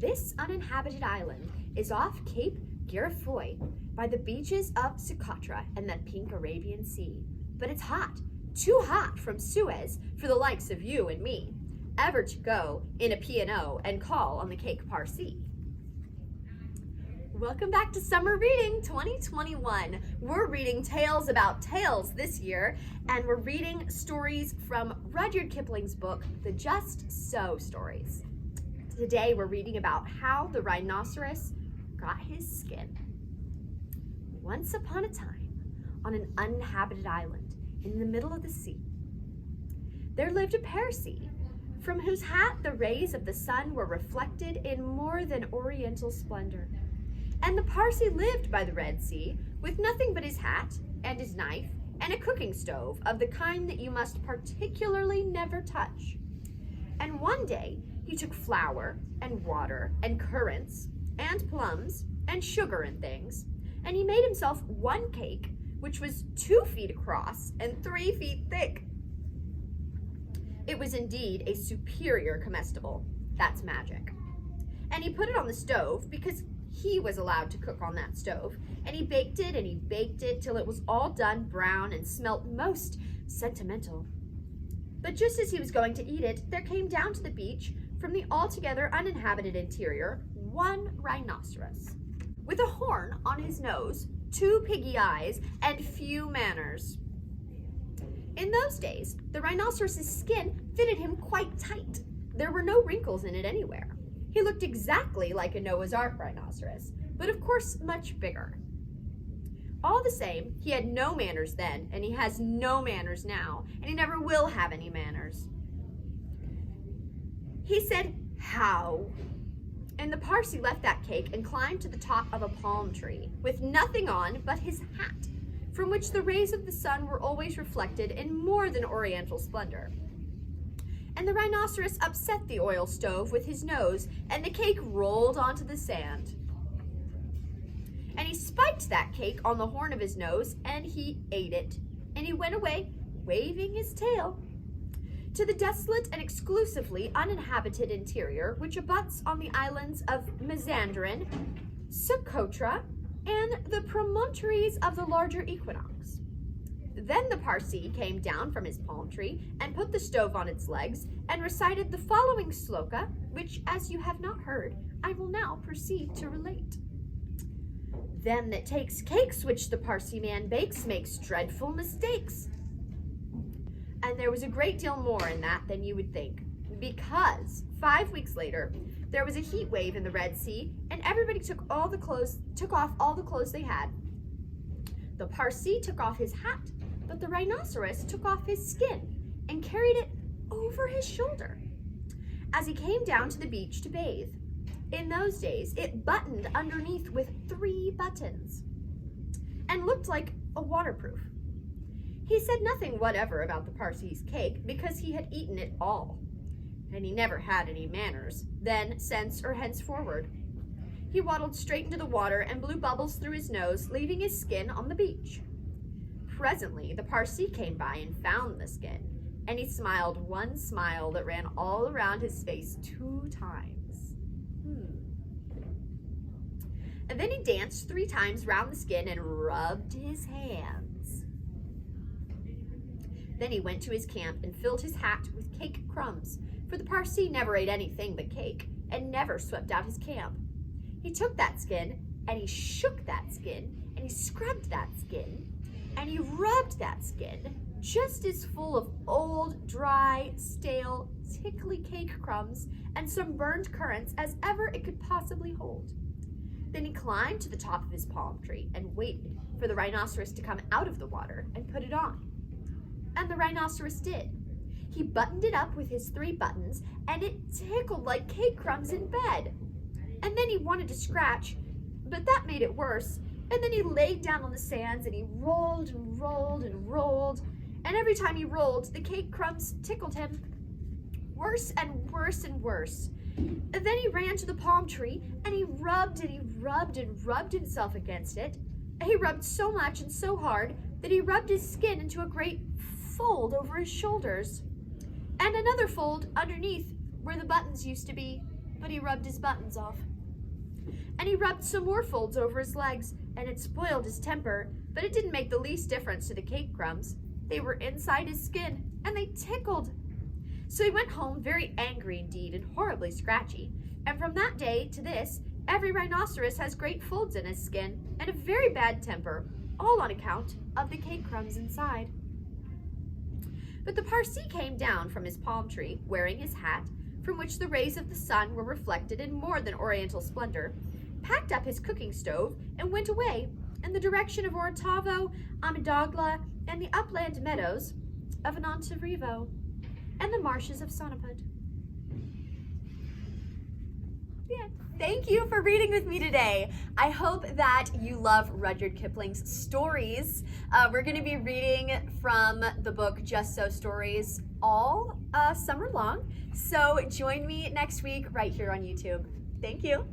This uninhabited island is off Cape Girafoy by the beaches of Socotra and the pink Arabian Sea. But it's hot, too hot from Suez for the likes of you and me, ever to go in a P&O and call on the cake Parsi. Welcome back to Summer Reading 2021. We're reading Tales About Tales this year, and we're reading stories from Rudyard Kiplings' book, The Just So Stories. Today we're reading about how the rhinoceros got his skin. Once upon a time, on an uninhabited island in the middle of the sea, there lived a Parsi from whose hat the rays of the sun were reflected in more than oriental splendor. And the Parsi lived by the Red Sea with nothing but his hat and his knife and a cooking stove of the kind that you must particularly never touch. And one day he took flour and water and currants and plums and sugar and things, and he made himself one cake which was 2 feet across and 3 feet thick. It was indeed a superior comestible. That's magic. And he put it on the stove because he was allowed to cook on that stove, and he baked it till it was all done brown and smelt most sentimental. But just as he was going to eat it, there came down to the beach from the altogether uninhabited interior one rhinoceros, with a horn on his nose, 2 piggy eyes, and few manners. In those days, the rhinoceros's skin fitted him quite tight. There were no wrinkles in it anywhere. He looked exactly like a Noah's Ark rhinoceros, but of course much bigger. All the same, he had no manners then, and he has no manners now, and he never will have any manners. He said, "How?" And the Parsi left that cake and climbed to the top of a palm tree, with nothing on but his hat, from which the rays of the sun were always reflected in more than oriental splendor. And the rhinoceros upset the oil stove with his nose, and the cake rolled onto the sand. And he spiked that cake on the horn of his nose, and he ate it. And he went away, waving his tail, to the desolate and exclusively uninhabited interior, which abuts on the islands of Mazandaran, Socotra, and the promontories of the larger equinox. Then the Parsi came down from his palm tree and put the stove on its legs and recited the following sloka, which, as you have not heard, I will now proceed to relate. Them that takes cakes which the Parsi man bakes makes dreadful mistakes. And there was a great deal more in that than you would think, because 5 weeks later, there was a heat wave in the Red Sea, and everybody took off all the clothes they had. The Parsi took off his hat, but the rhinoceros took off his skin and carried it over his shoulder as he came down to the beach to bathe. In those days, it buttoned underneath with 3 buttons and looked like a waterproof. He said nothing whatever about the Parsi's cake because he had eaten it all, and he never had any manners, then, since, or henceforward. He waddled straight into the water and blew bubbles through his nose, leaving his skin on the beach. Presently, the Parsi came by and found the skin, and he smiled one smile that ran all around his face 2 times. And then he danced 3 times round the skin and rubbed his hands. Then he went to his camp and filled his hat with cake crumbs, for the Parsi never ate anything but cake, and never swept out his camp. He took that skin, and he shook that skin, and he scrubbed that skin, and he rubbed that skin, just as full of old, dry, stale, tickly cake crumbs and some burned currants as ever it could possibly hold. Then he climbed to the top of his palm tree and waited for the rhinoceros to come out of the water and put it on. And the rhinoceros did. He buttoned it up with his 3 buttons, and it tickled like cake crumbs in bed. And then he wanted to scratch, but that made it worse. And then he laid down on the sands, and he rolled and rolled and rolled. And every time he rolled, the cake crumbs tickled him worse and worse and worse. And then he ran to the palm tree, and he rubbed and he rubbed and rubbed himself against it. He rubbed so much and so hard that he rubbed his skin into a great fold over his shoulders, and another fold underneath where the buttons used to be. but he rubbed his buttons off. And he rubbed some more folds over his legs, and it spoiled his temper, but it didn't make the least difference to the cake crumbs. They were inside his skin, and they tickled. So he went home very angry indeed and horribly scratchy, and from that day to this, every rhinoceros has great folds in his skin and a very bad temper, all on account of the cake crumbs inside. But the Parsee came down from his palm tree, wearing his hat, from which the rays of the sun were reflected in more than oriental splendor, packed up his cooking stove, and went away in the direction of Orotavo, Amidagla, and the upland meadows of Anantarivo, and the marshes of Sonopud. Yeah. Thank you for reading with me today. I hope that you love Rudyard Kipling's stories. We're going to be reading from the book Just So Stories all summer long. So join me next week right here on YouTube. Thank you.